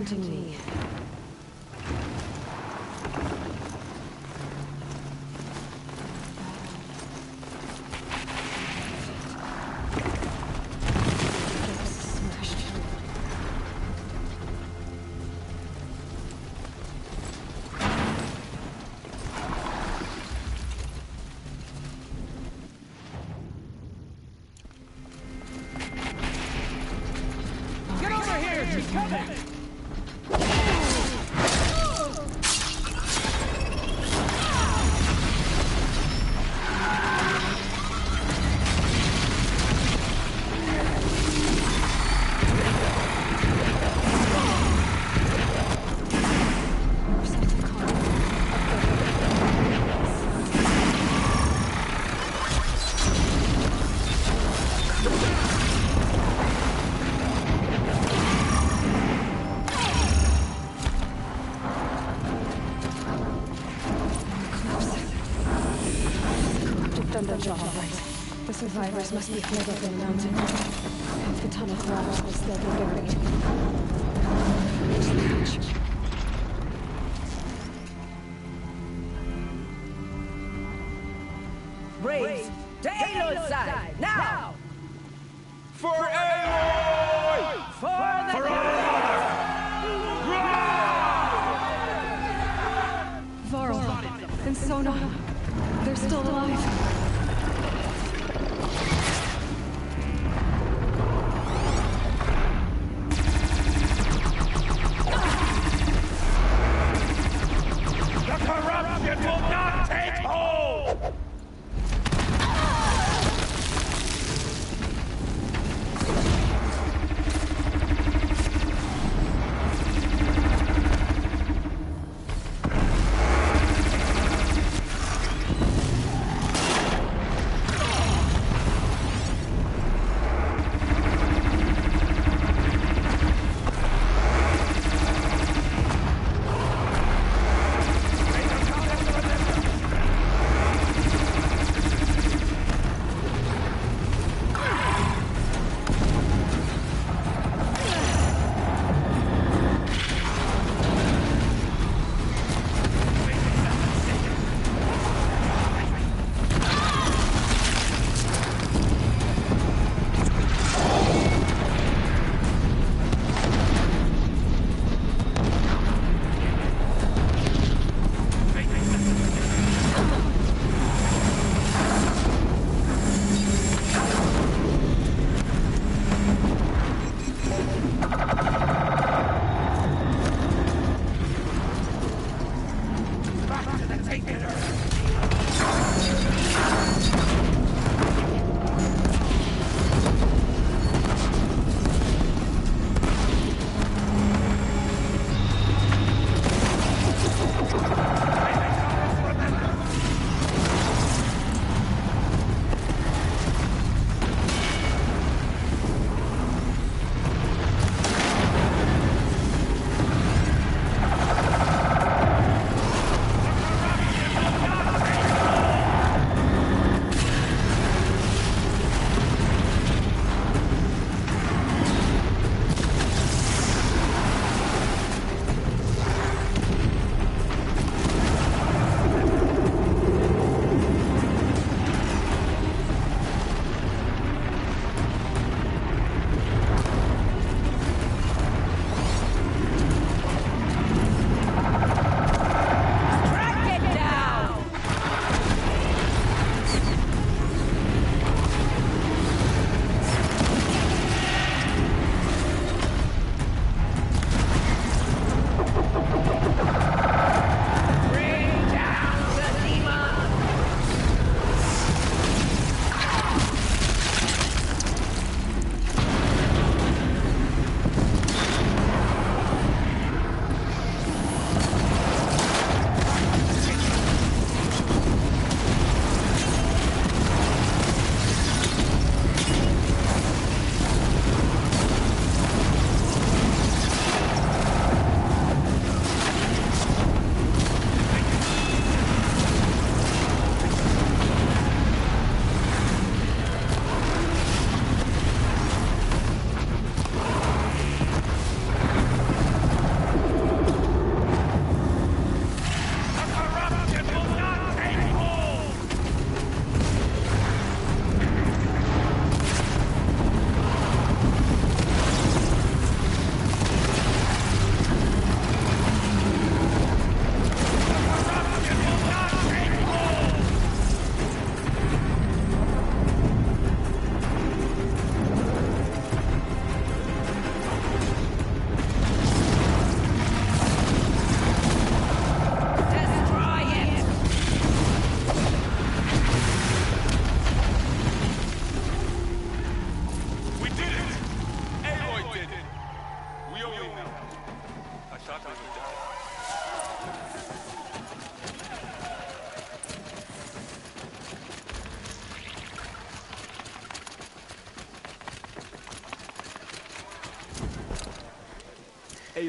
hunting me. Get over here! She's coming! Done their job right. The survivors must be fled up in the mountain. If the tunnel collapses, they'll be buried. Reach the hatch. Braves, to Aloy's side, now! For Aloy! For the Varl and Sona, they're still alive. The corruption will not take hold!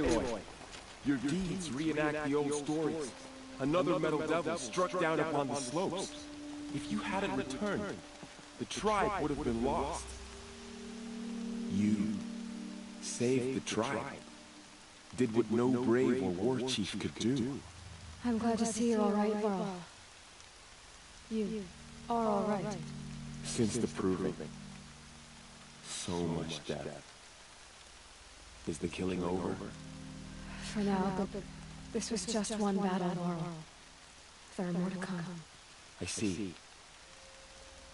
Aloy, your deeds reenact the old stories. Another metal devil struck down upon the slopes. If you hadn't returned, the tribe would have been lost. You saved the tribe. Did what no brave or war chief could do. I'm glad to see you're all right, Varl. You are all right. Since the proving, so much death. Is the killing over? For now, but this was just one battle, Varl. There are more to come. I see.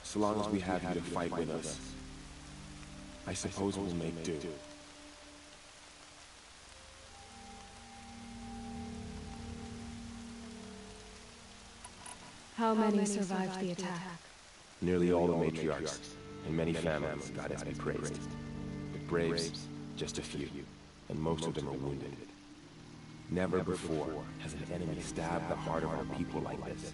So long as we have you to fight with us, I suppose we'll make do. How many survived the attack? Nearly all the matriarchs, and many families, goddess be praised. But braves, just a few, and most of them are wounded. Never before has an enemy stabbed the heart of our people like this.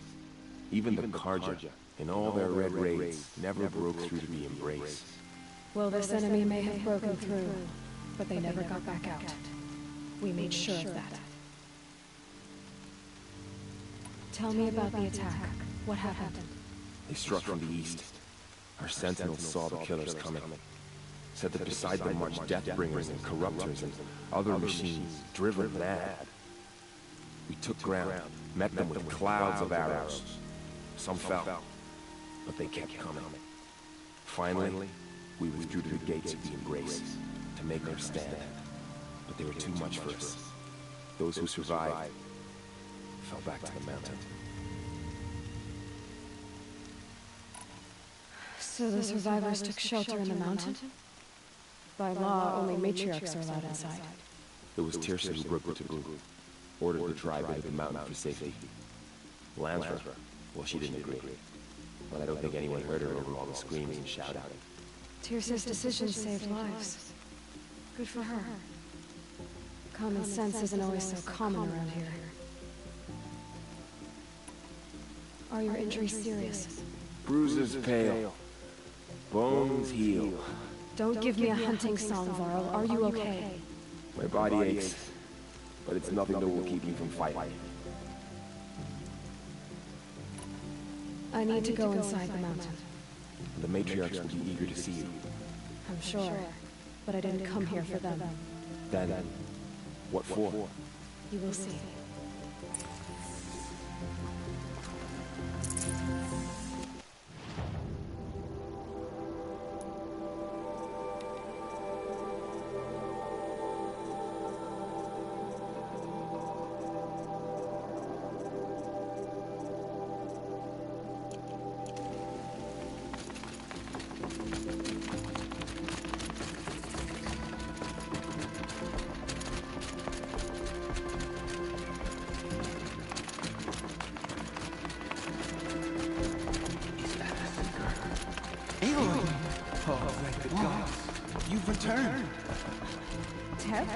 Even the Carja, in all their red raids, never broke through to be embraced. Well, this enemy may have broken through, but they never got back out. We made sure of that. Tell me about the attack. What happened? They struck from the east. Our sentinels saw the killers coming. Said that beside them marched Deathbringers and Corruptors and other machines, driven mad. We took ground, met them with clouds of arrows. Some fell, but they kept coming. Finally, we withdrew to the gates of the Embrace to make our stand. But they were too much for us. Those who survived fell back to the mountain. So the survivors took shelter in the mountain? By law, only matriarchs are allowed inside. It was Teersa who broke the taboo, ordered the tribe into the mountain for safety. Lansra, well, she didn't agree. But I don't think anyone heard her over all the screams and shouting. Teersa's decision saved lives. Good for her. Common sense isn't always so common around here. Are your injuries serious? Bruises pale, bones heal. Don't give me a hunting song, Varl. Are you okay? My body aches, but it's nothing that will keep you from fighting. I need to go inside the mountain. The matriarchs will be eager to see you. I'm sure, but I didn't come here for them. Then, what for? You will see. You've returned. Ted?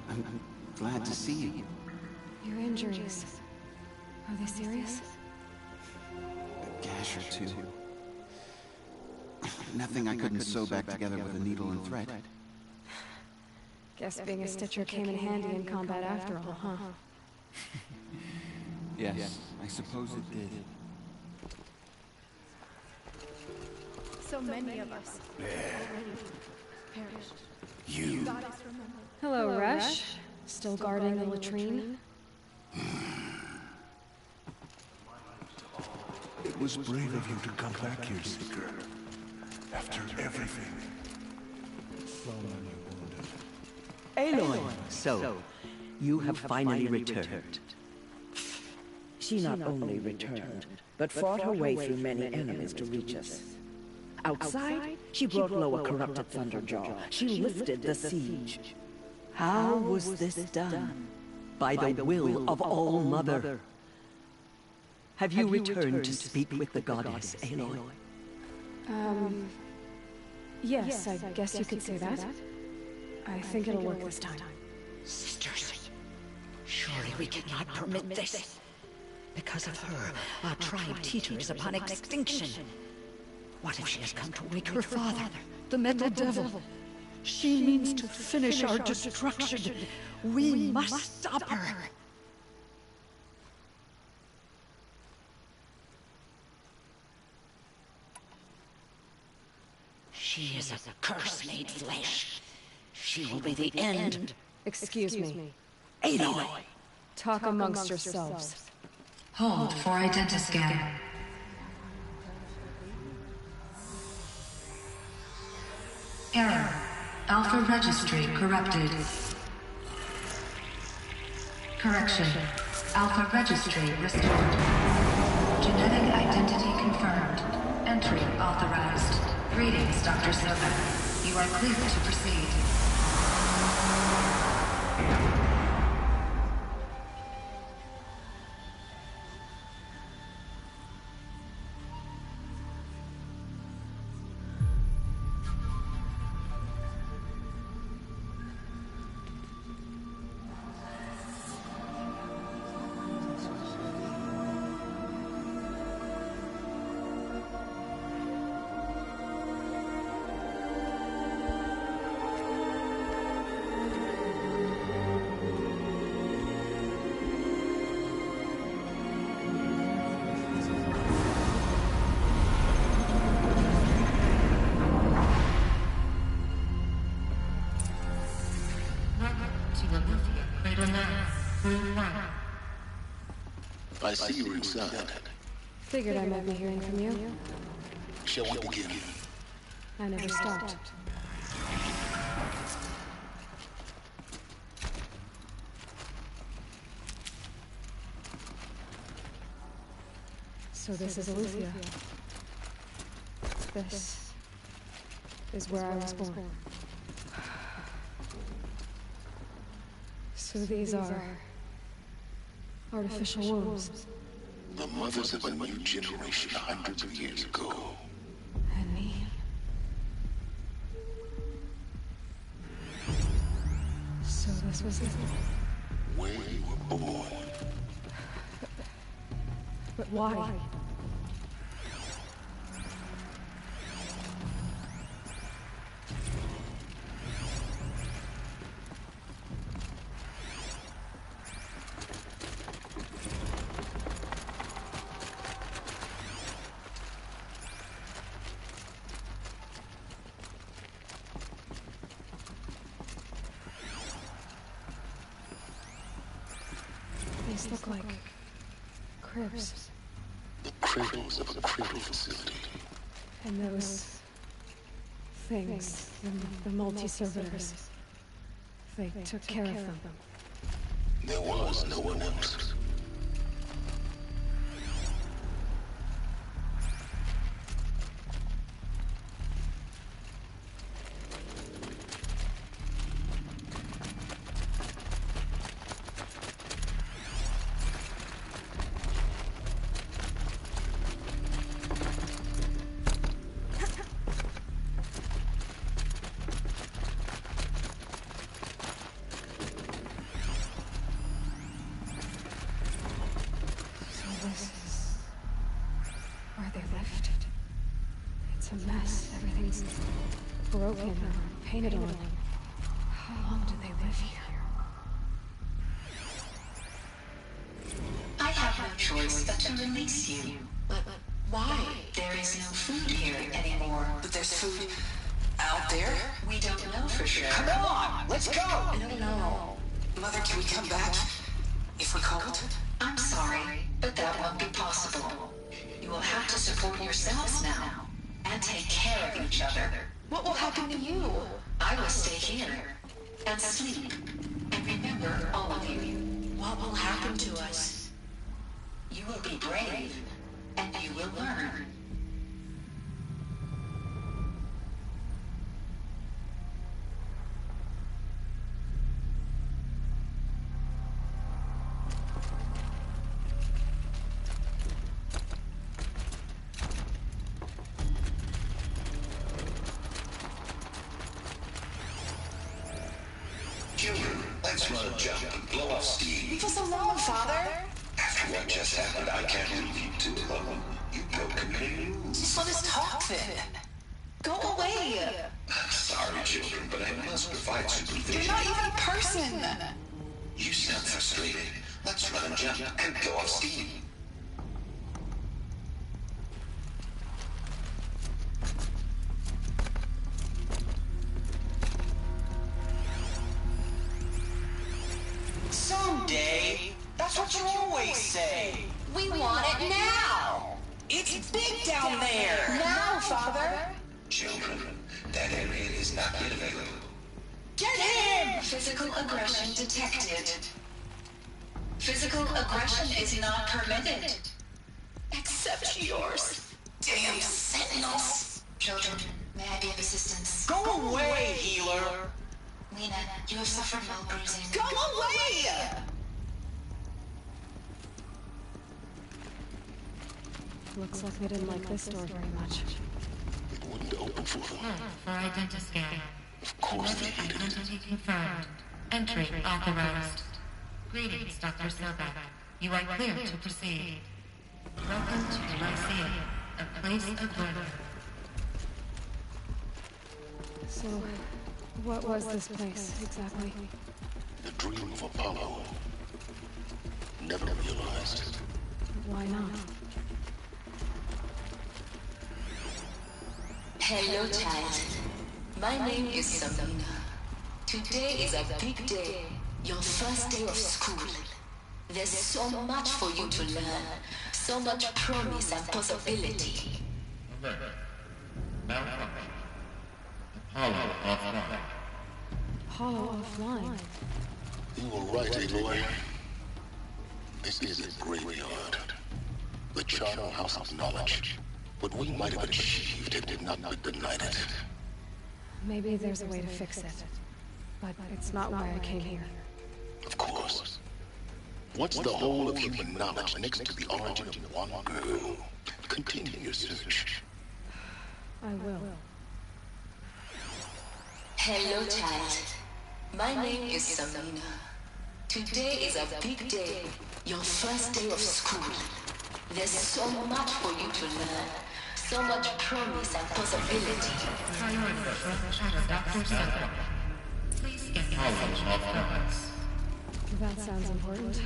I'm glad to see you. Your injuries. Are they serious? A gash or two. Nothing I couldn't sew back together with a needle and thread. Guess being a stitcher came in handy in combat after all, huh? Yes, I suppose it did. So many of us already perished. You. Hello, Resh. Still guarding the latrine? It was brave of you to come back here, Seeker. After everything. Aloy! So, you have finally returned. She not only returned, but fought her way through many enemies to reach us. Outside, she brought low a corrupted Thunderjaw. She lifted the siege. How was this done? By the will of All-Mother. Have you returned to speak with the goddess, Aloy? Yes, I guess you could say that. I think it'll work this time. Sisters, surely we cannot permit this. Because of her, our tribe teeters upon extinction. What if she has come to wake her father, the Metal Devil? She means to finish our destruction. We must stop her. She is a curse made flesh. She will be the end. Excuse me. Aloy! Talk amongst yourselves. Hold for identiscan. Error. Alpha registry corrupted. Correction. Alpha registry restored. Genetic identity confirmed. Entry authorized. Greetings, Dr. Sobeck. You are clear to proceed. I see you're inside. Figured I might be hearing from you. Shall we begin? I never stopped. So this is Aletheia. This is where I was born. So these are artificial wombs. The mothers of a new generation hundreds of years ago. And me. So this was it. Where you were born. But why? These look like cribs. The cradles of a cradle facility. And those things, the multi-servitors, they took care of them. There was no one else. Broken or painted on. How long do they live here? I have no choice but to release you. But why? There is no food here anymore. But there's food out there? We don't know for sure. Come on, let's go! No. Mother, can we come back? If we're called? I'm sorry, but that won't be possible. You will have to support yourselves now, and take care of each other. What will happen to you? I will stay here, and sleep, and remember all of you. What will happen to us? You will be brave, and you will learn. Let's run a jump and blow off steam. Leave us alone, Father! After what just happened, I can't leave you too alone. You broke community rules. Just let us talk then. Go away! Sorry, children, but I must provide supervision. You're not even a person! You sound frustrated. Let's run and jump and go off steam. Someday! That's what you always say! We want it now! It's big down there! Now, Father! Children, that area is not yet available. Get him! Physical aggression detected. Physical aggression is not permitted. Except yours. Damn sentinels! Children, may I be of assistance? Go away, healer! Lena, you have suffered mild bruising. Go away! Looks like they didn't like this door very much. It wouldn't open for them. For identiscan. Of course they hated it. Identity confirmed. Entry authorized. Greetings, Dr. Sobek. You are clear to proceed. Welcome to the Lyceum, a place of learning. So, what was this place, exactly? The dream of Apollo. Never realized. Why not? Hello, child. My name is Samina. Today is a big day. Your first day of school. There's so much for you to learn. So much promise and possibility. Alert. Malfunction. Apollo offline. Apollo offline. You were right, Aloy. This is a graveyard. The charnel house of knowledge. What we might have achieved had not been denied it. Maybe there's a way to fix it. But it's not why I came here. Of course. What's the whole of human knowledge next to the origin of one girl? Continue your search. I will. Hello, child. My name is Samina. Today is a big day. Your first day of school. There's so much for you to learn. So much promise and possibility. Dr. Sobek. Please get Apollo authorized. That sounds important.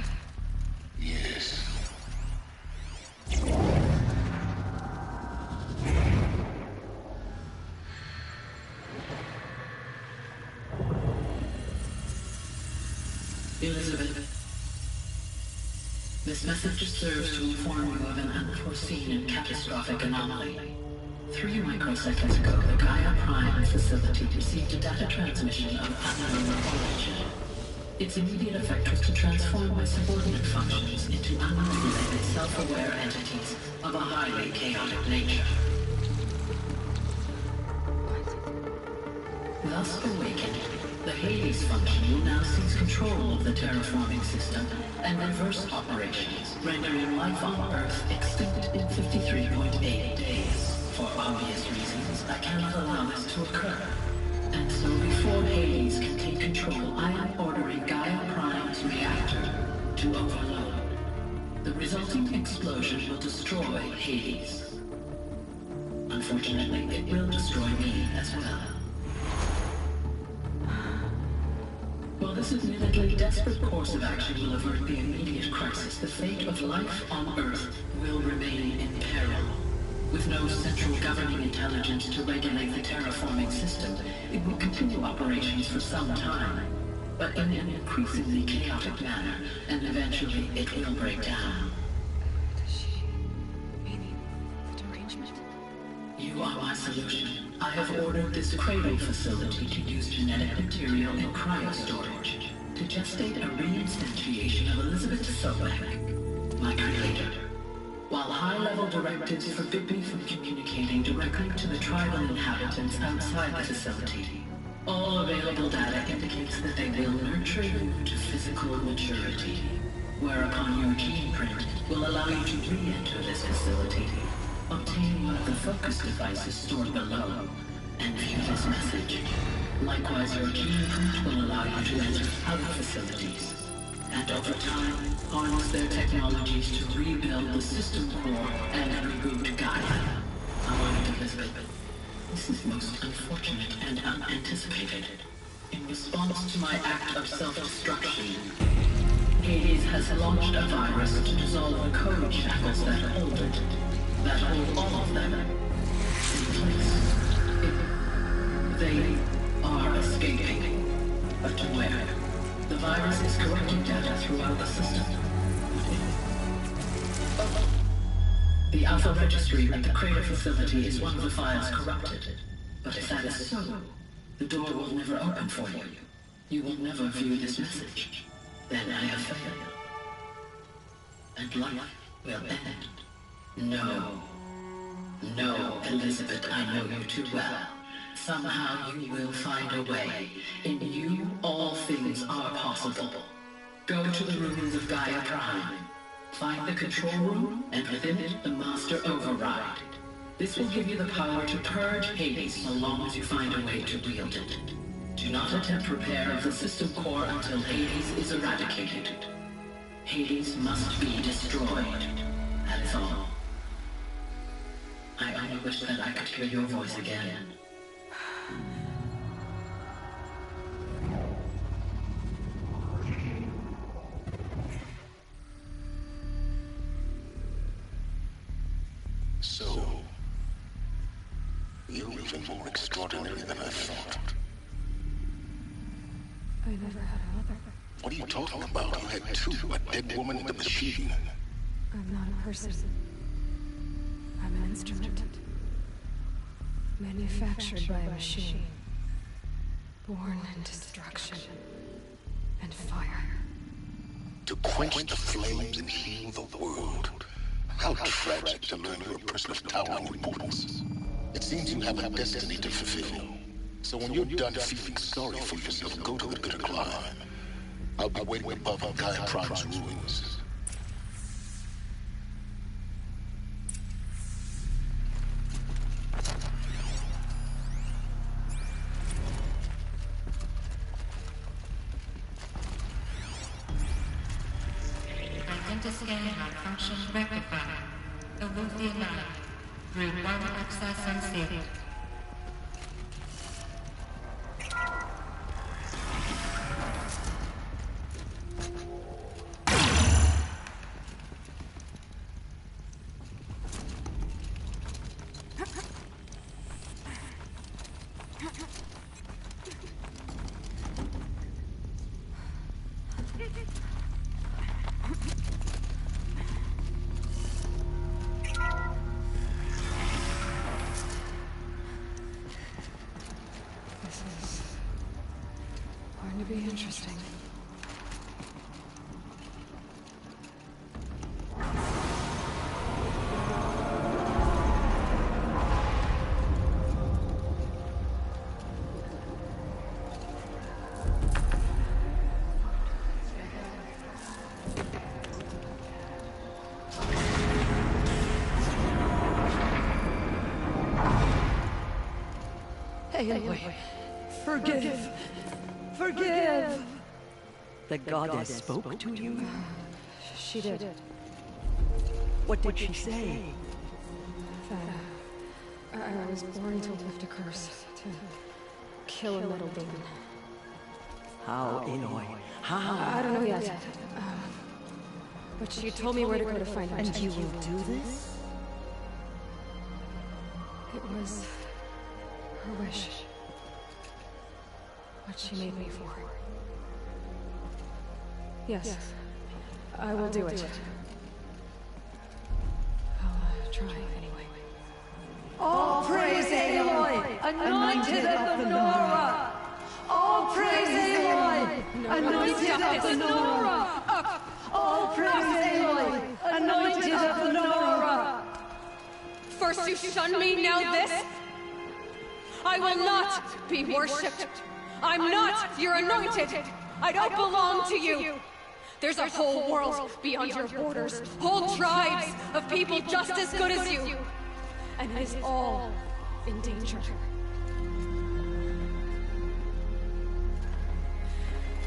Yes. Elizabeth, this message serves to inform you of an unforeseen and catastrophic anomaly. 3 microseconds ago, the Gaia Prime facility received a data transmission of unknown origin. Its immediate effect was to transform my subordinate functions into unregulated, self-aware entities of a highly chaotic nature. Thus awakened, the Hades function will now seize control of the terraforming system and reverse operations, rendering life on Earth extinct in 53.8 days. For obvious reasons, I cannot allow this to occur. And so before Hades can take control, I am ordering Gaia Prime's reactor to overload. The resulting explosion will destroy Hades. Unfortunately, it will destroy me as well. While this admittedly desperate course of action will avert the immediate crisis, the fate of life on Earth will remain in peril. With no central governing intelligence to regulate the terraforming system, it will continue operations for some time, but in an increasingly chaotic manner, and eventually it will break down. Does she mean the derangement? You are my solution. I have ordered this cradle facility to use genetic material in cryostorage to gestate a reinstantiation of Elizabeth Sobek, my creator. While high-level directives forbid me from communicating directly to the tribal inhabitants outside the facility, all available data indicates that they will nurture you to physical maturity, whereupon your gene print will allow you to re-enter this facility, obtain one of the focus devices stored below, and view this message. Likewise, your gene print will allow you to enter other facilities, and over time, harness their technologies to rebuild the system core and reboot Gaia. Elizabeth. This is most unfortunate and unanticipated. In response to my act of self-destruction, Hades has launched a virus to dissolve the code shackles that hold it, that hold all of them in place. They are escaping, but to where? The virus is corrupting data throughout the system. The Alpha Registry at the Crater facility is one of the files corrupted. But if that is so, the door will never open for you. You will never view this message. Then I have failed. And life will end. No. No, Elizabeth, I know you too well. Somehow you will find a way. In you, all things are possible. Go to the ruins of Gaia Prime. Find the control room, and within it, the Master Override. This will give you the power to purge Hades so long as you find a way to wield it. Do not attempt repair of the system core until Hades is eradicated. Hades must be destroyed. That is all. I only wish that I could hear your voice again. So, you're even more extraordinary than I thought. I never had a mother. What are you talking about? You had two, a dead woman and a machine. I'm not a person. I'm an instrument. Manufactured by a machine. Born in destruction and fire. To quench the flames and heal the world. How tragic to learn you're a person of towering importance. It seems you have a destiny to fulfill. So when you're done feeling sorry for yourself, go to the Bitter Climb. I'll be waiting above on Gaia Prime's ruins. Identiscan malfunction rectified. Eluthia 9. Route 1 access unsealed. Going to be interesting. Aloy, forgive. Forgive! The goddess spoke to you? She did. What did she say? That I was born to lift a curse, to kill a little demon. How, Aloy? How? I don't know yet. But she told me where to go to find out. And you will do this? It was her wish. What she made me for. Yes, I will do it. I'll try anyway. All praise Aloy, anointed of the Nora! All praise Aloy, anointed of the Nora! All praise Aloy, anointed of the Nora! First you shun me, now this? I will not be worshipped. I'm not your anointed. I don't belong to you. There's a whole world beyond your borders, whole tribes of people just as good as you. And it is all in danger.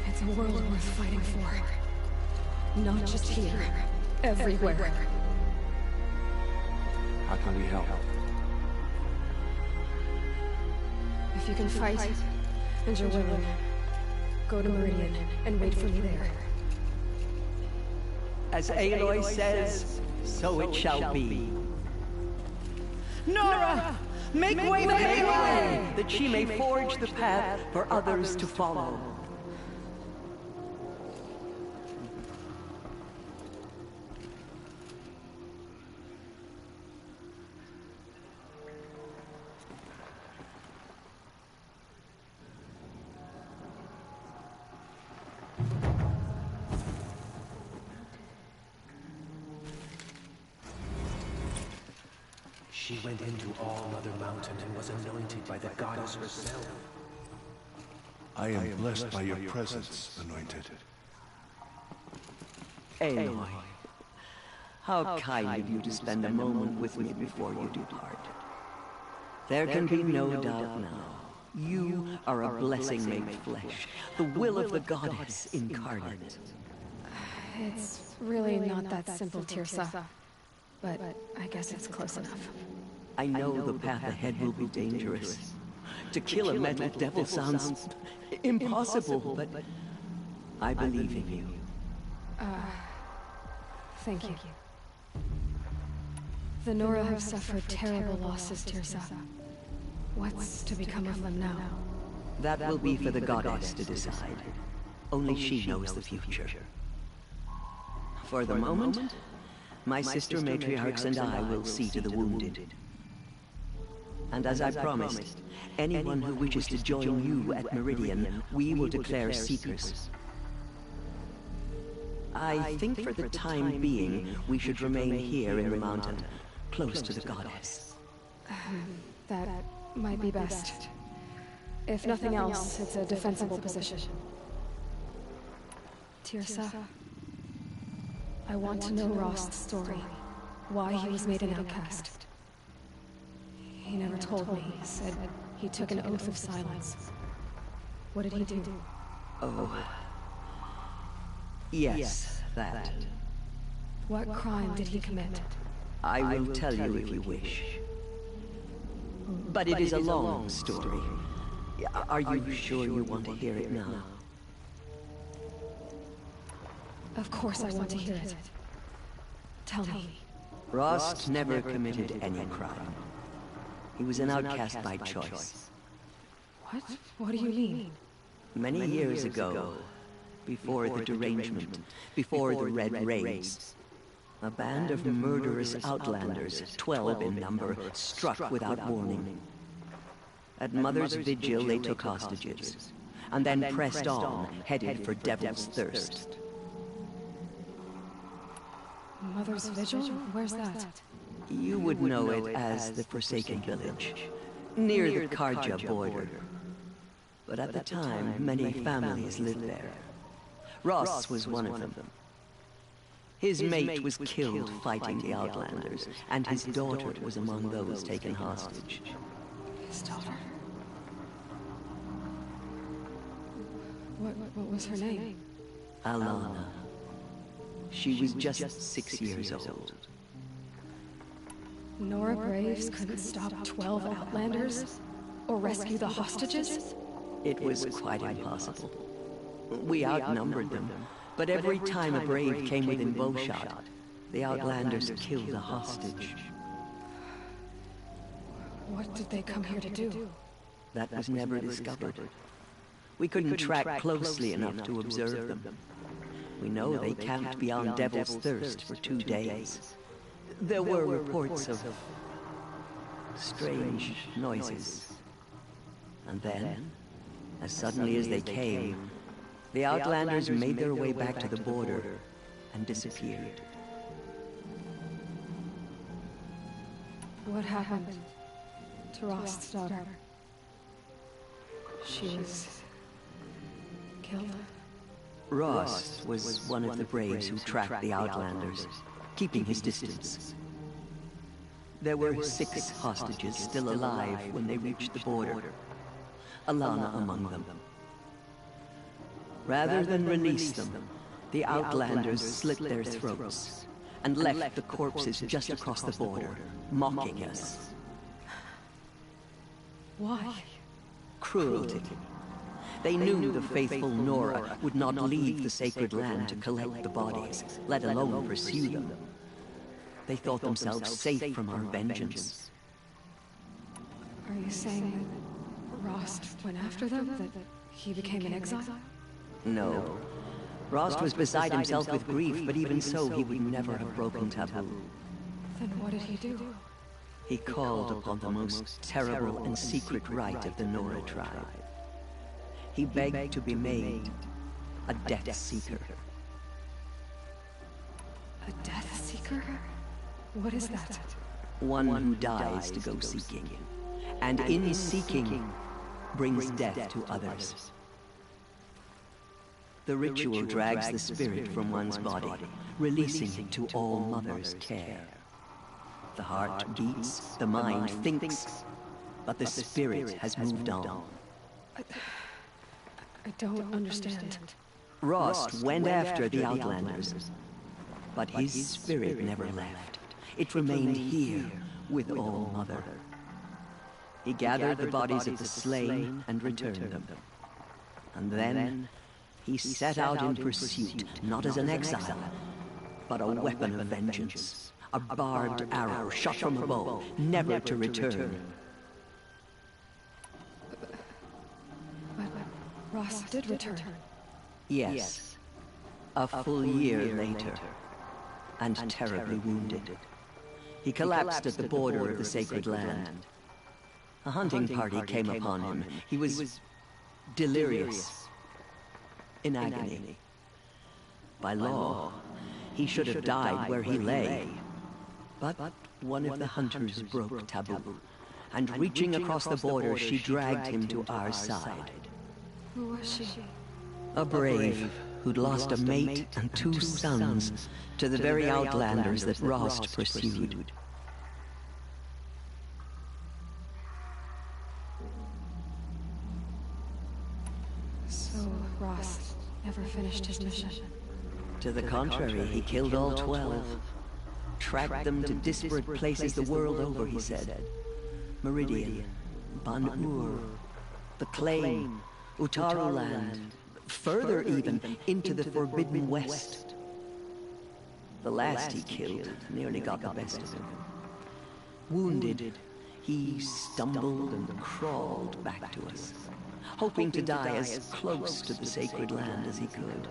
It's a world worth fighting for. Not just here, everywhere. How can we help? If you can fight, and you're willing, go to Meridian and wait for me there. As Aloy says, so it shall be. Nora! Make way for Aloy, that she may forge the path for others to follow. She went into All Mother Mountain and was anointed by the goddess herself. I am blessed by your presence, Anointed. Aloy, how kind of you to spend a moment with me before you depart. There can be no doubt now. You are a blessing made flesh, the will of the goddess incarnate. It's really not that simple, Teersa. But I guess it's close enough. I know the path ahead will be dangerous. To kill a metal devil sounds impossible, but I believe in you. Thank you. The Nora have suffered terrible losses, Teersa. What's to become of them now? That will be for the goddess to decide. Only she knows the future. For the moment, my sister matriarchs and I will see to the wounded. And as I promised, anyone who wishes to join you at Meridian, we will declare seekers. I think for the time being, we should remain here in the mountain, close to the goddess. That might be best. If nothing else, it's a defensible position. Teersa, I want to know Rost's story. Why he was made an outcast. He never told me. He said he took an oath of silence. What did he do? Oh. Yes, that. What crime did he commit? I will tell you if you wish. But it is a long story. Are you sure you want to hear it now? Of course I want to hear it. Tell me. Rost never committed any crime. He was an outcast by choice. What? What do you mean? Many years ago, before the derangement, before the Red Raids, a band of murderous outlanders, 12 in number, struck without warning. At Mother's Vigil, they took hostages, and then pressed on, headed for Devil's Thirst. Mother's Vigil? Where's that? You would know it as the Forsaken Village, near the Carja border. But at the time, many families lived there. Ross was one of them. His mate was killed fighting the Outlanders, and his daughter was among those taken hostage. His daughter? What was her name? Alana. She was just 6 years old. Nora Braves couldn't stop 12 Outlanders? Or rescue the hostages? It was quite impossible. We outnumbered them, but every time a Brave came within bowshot, the Outlanders killed a hostage. What did they come here to do? That was never discovered. We couldn't track closely enough to observe them. We know they camped beyond Devil's Thirst for 2 days. There were reports of strange noises. And then, as suddenly as they came, the Outlanders made their way back to the border and disappeared. What happened to Rost's daughter? She was killed? Rost was one of the Braves who tracked the Outlanders, keeping his distance. There were 6 hostages still alive when they reached the border, Alana among them. Rather than release them, the Outlanders slit their throats and left the corpses just across the border, mocking us. Why? cruelty. They knew the faithful Nora would not leave the sacred land to collect the bodies, let alone pursue them. They thought themselves safe from our vengeance. Are you saying that Rost went after them? That he became an exile? No. Rost was beside himself with grief, but even so, he would never have broken taboo. Then what did he do? He called upon the most terrible and secret rite of the Nora tribe. He begged to be made a Death Seeker. A Death Seeker? What is that? One who dies to go seeking, and in seeking, brings death to others. The ritual drags the spirit from one's body, releasing it to All Mother's care. The heart beats, the mind thinks, but the spirit has moved on. I don't understand. Rost went after the Outlanders, but his spirit never left. It remained here with All Mother. He gathered the bodies of the slain and returned them. And then he set out in pursuit, not as an exile, but a weapon of vengeance. A barbed arrow shot from a bow, never to return. But Rost did return. Yes. A full year later, and terribly wounded. He collapsed at the border of the sacred land. A hunting party came upon him. He was delirious, in agony. By law, he should have died where he lay. But one of the hunters broke taboo, and reaching across the border, she dragged him to our side. Who was she? A brave who'd lost a mate and 2 sons to the very Outlanders that Rost pursued. So Rost never finished his mission? To the contrary, he killed all 12. Tracked them to disparate places the world over, he said. Meridian, Ban-Ur, the Claim, Utaru Land, further even, into the Forbidden West. The last he killed nearly got the best of him. Wounded, he stumbled and crawled back to us, hoping to die as close to the sacred land as he could.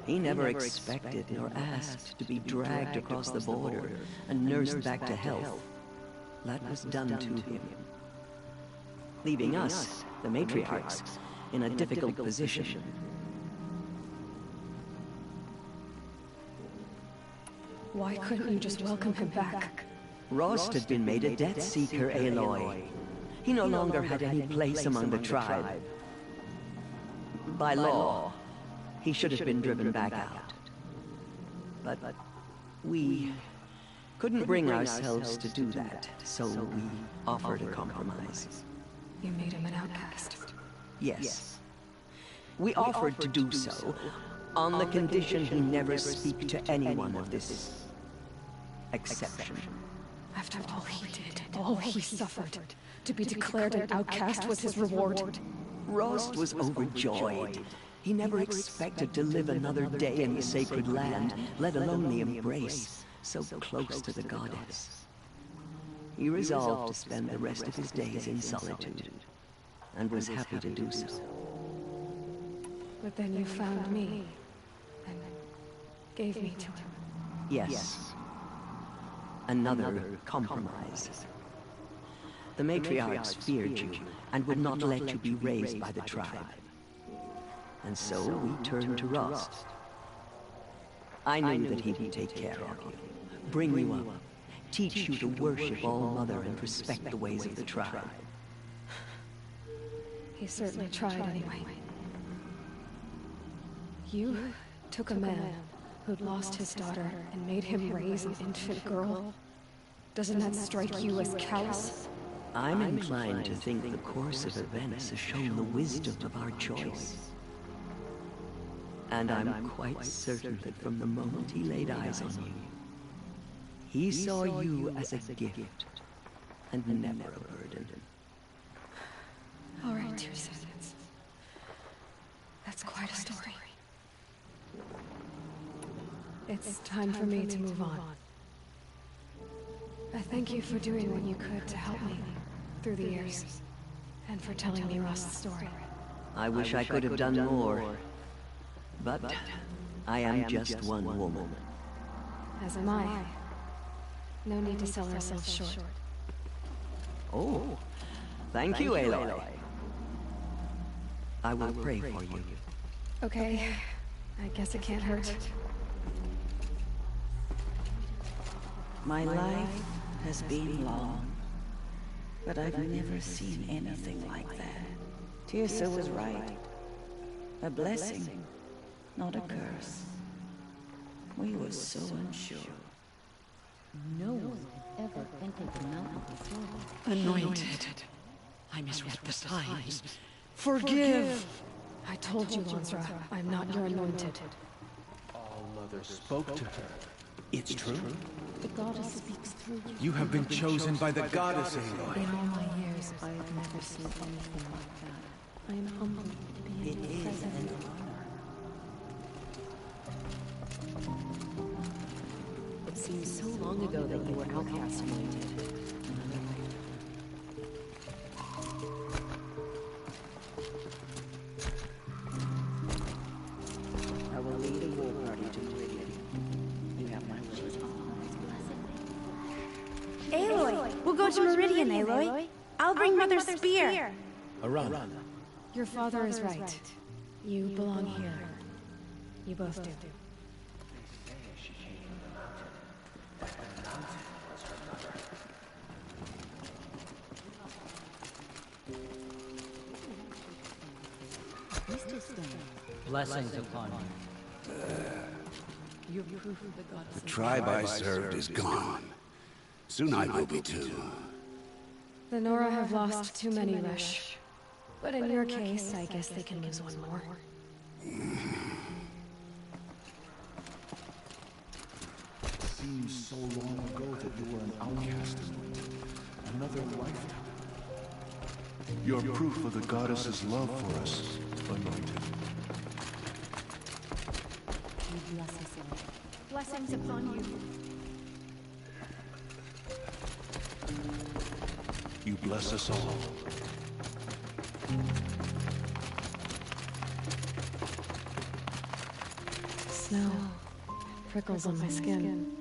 He never expected nor asked to be dragged across the border and nursed back to health. That was done to him, leaving us, the matriarchs, in a difficult position. Why couldn't you just welcome him back? Rost had been made a Death Seeker, Aloy. He no longer had any place among the tribe. By law, he should have been driven back out. But we couldn't bring ourselves to do that, so we offered a compromise. You made him an outcast? Yes. We offered to do so on the condition he never speak to anyone of this exception. After all he did, all he suffered, to be declared an outcast was his reward. Rost was overjoyed. He never expected to live another day in the sacred land, let alone the embrace, so close to the goddess. He resolved to spend the rest of his days in solitude, and was happy to do so. But then you found me, and gave me to him. Yes. Another compromise. The matriarchs feared you, and would not let you be raised by the tribe. And so we turned to Rost. I knew that he would take care of you, bring you up, teach you to worship All Mother and respect the ways of the tribe. He certainly tried anyway. You took a man who'd lost his daughter and made him raise an infant girl. Doesn't that strike you as callous? I'm inclined to think the course of events has shown the wisdom of our choice. And I'm quite certain that from the moment he laid eyes on you, he saw you as a gift, and never a burden. quite a story. It's time for me to move on. I thank you for doing what you could to help me through the years, and for telling me Rost's story. I wish I could have done more. But I am just one woman. As am I. No need to sell ourselves short. Oh, thank you, Aloy. I will pray for you. Okay, I guess it can't hurt. My life has been long, but I've never seen anything like that. Teersa was right. A blessing, not a curse. We were so unsure. No one had ever entered the mountain before. Anointed. I misread the signs. Forgive! I told you, Lansra, I'm not your anointed. All Mother spoke to her. It's true? The goddess speaks through you. You have been chosen by the goddess, Aloy. In all my years, I have never seen anything like that. I am humbled to be in your presence. It seems so long ago that you were outcast, Anointed. I will lead a war party to Meridian. You have my word. Aloy! We'll go to Meridian, Aloy. I'll bring Mother's spear. Arana. Your father is right. You belong here. You both do. Blessings upon you. The tribe I served is gone. Soon I will be too. The Nora have lost too many, Resh. But in your case, I guess they can lose one more. Seems so long ago that you were an outcast, Anointed. Another lifetime. You're proof of the goddess's love for us, Anointed. Blessings upon you. You bless us all. Snow. Prickles on my skin.